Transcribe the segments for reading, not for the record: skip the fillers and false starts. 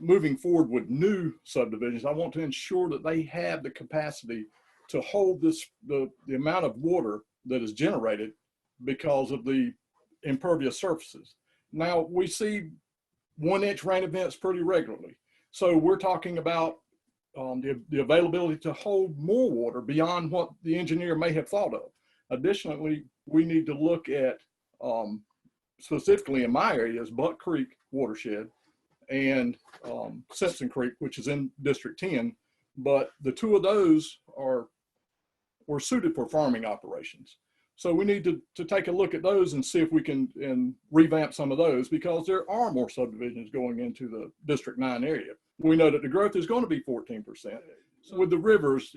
moving forward with new subdivisions, I want to ensure that they have the capacity to hold the amount of water that is generated because of the impervious surfaces. Now, we see 1-inch rain events pretty regularly. So we're talking about the availability to hold more water beyond what the engineer may have thought of. Additionally, we need to look at, specifically in my areas, Buck Creek watershed and Simpson Creek, which is in District 10, but the two of those were suited for farming operations. So we need to take a look at those and see if we can revamp some of those, because there are more subdivisions going into the District 9 area. We know that the growth is going to be 14%. So with the rivers,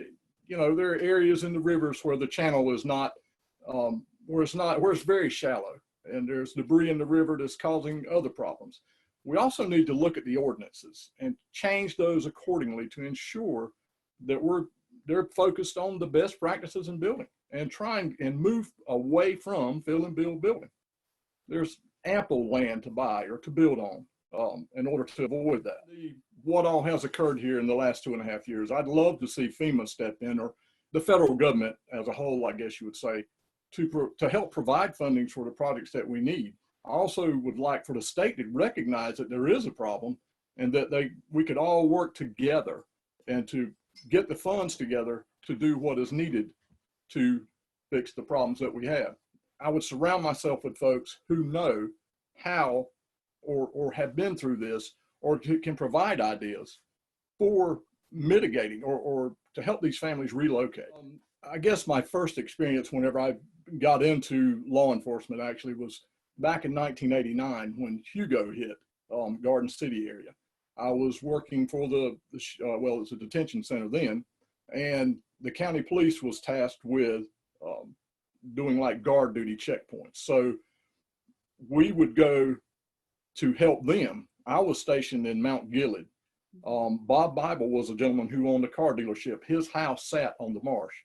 you know, there are areas in the rivers where the channel is not, where it's very shallow, and there's debris in the river that's causing other problems. We also need to look at the ordinances and change those accordingly to ensure that they're focused on the best practices in building and trying and move away from fill and build building. There's ample land to buy or to build on in order to avoid that. What all has occurred here in the last 2.5 years, I'd love to see FEMA step in, or the federal government as a whole, I guess you would say, to help provide funding for the projects that we need. I also would like for the state to recognize that there is a problem, and that we could all work together and to get the funds together to do what is needed to fix the problems that we have. I would surround myself with folks who know how or have been through this, or can provide ideas for mitigating or to help these families relocate. I guess my first experience whenever I got into law enforcement actually was back in 1989 when Hugo hit Garden City area. I was working for well, it was a detention center then, and the county police was tasked with doing like guard duty checkpoints. So we would go to help them. I was stationed in Mount Gilead. Bob Bible was a gentleman who owned a car dealership. His house sat on the marsh.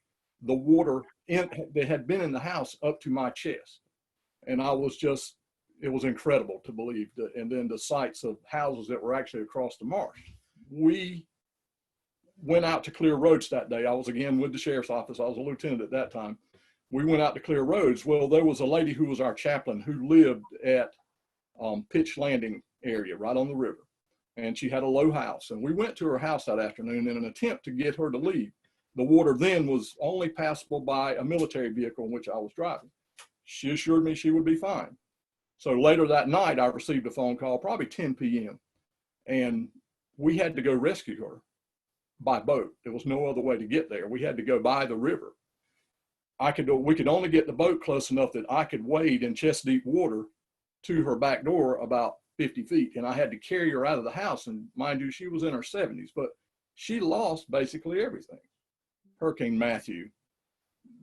The water that had been in the house up to my chest. And I was just, it was incredible to believe that. And then the sites of houses that were actually across the marsh. We went out to clear roads that day. I was again with the sheriff's office. I was a lieutenant at that time. We went out to clear roads. Well, there was a lady who was our chaplain who lived at Pitch Landing area right on the river. And she had a low house. And we went to her house that afternoon in an attempt to get her to leave. The water then was only passable by a military vehicle in which I was driving. She assured me she would be fine. So later that night, I received a phone call, probably 10 p.m. And we had to go rescue her by boat. There was no other way to get there. We had to go by the river. We could only get the boat close enough that I could wade in chest deep water to her back door about 50 feet. And I had to carry her out of the house. And mind you, she was in her 70s, but she lost basically everything. Hurricane Matthew.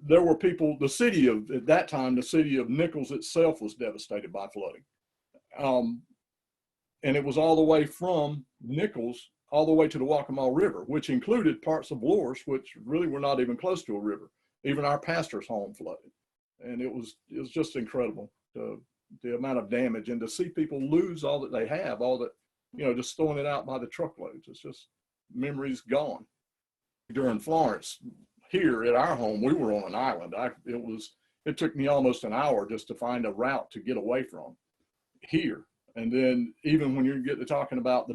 There were people, at that time, the city of Nichols itself was devastated by flooding. And it was all the way from Nichols all the way to the Waccamaw River, which included parts of Loris, which really were not even close to a river. Even our pastor's home flooded. And it was just incredible, the amount of damage, and to see people lose all that they have, all that, just throwing it out by the truckloads. It's just memories gone. During Florence, here at our home, we were on an island. It took me almost an hour just to find a route to get away from here. And then even when you get to talking about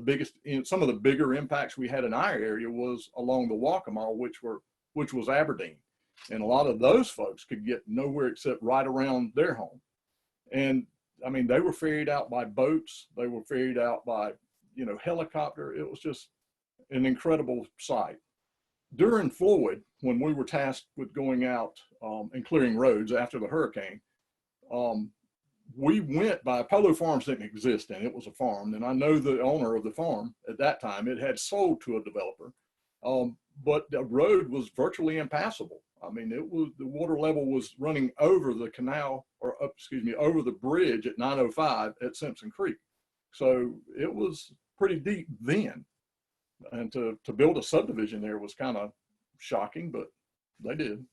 some of the bigger impacts we had in our area was along the Waccamaw, which was Aberdeen. And a lot of those folks could get nowhere except right around their home. And I mean, they were ferried out by boats. They were ferried out by, helicopter. It was just an incredible sight. During Floyd, when we were tasked with going out and clearing roads after the hurricane, we went by Polo Farms didn't exist then. It was a farm. And I know the owner of the farm at that time. It had sold to a developer, but the road was virtually impassable. I mean, the water level was running over the canal, over the bridge at 905 at Simpson Creek. So it was pretty deep then. And to build a subdivision there was kind of shocking, but they did.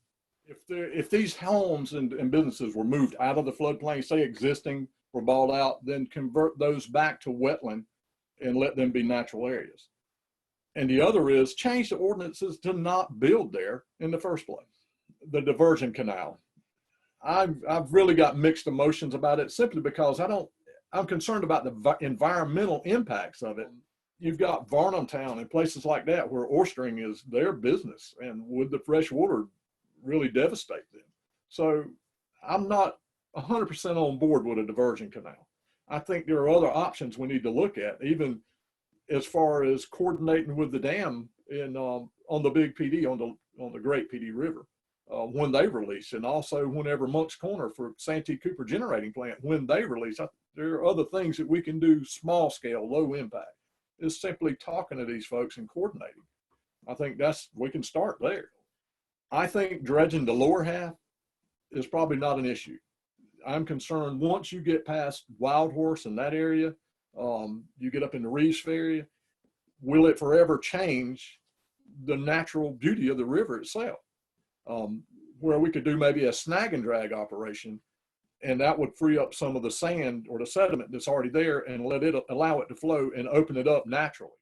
If these homes and businesses were moved out of the floodplain, say existing, were balled out, then convert those back to wetland and let them be natural areas. And the other is change the ordinances to not build there in the first place. The diversion canal. I've really got mixed emotions about it simply because I'm concerned about the environmental impacts of it. You've got Varnumtown and places like that where oystering is their business, and would the fresh water really devastate them? So I'm not 100% on board with a diversion canal. I think there are other options we need to look at, even as far as coordinating with the dam on the big PD, on the Great PD River. When they release, and also whenever Monk's Corner for Santee Cooper Generating Plant, when they release. There are other things that we can do, small scale, low impact. It's simply talking to these folks and coordinating. I think we can start there. I think dredging the lower half is probably not an issue. I'm concerned once you get past Wild Horse in that area, you get up in the Reeves area, will it forever change the natural beauty of the river itself? Where we could do maybe a snag and drag operation, and that would free up some of the sand or the sediment that's already there and allow it to flow and open it up naturally.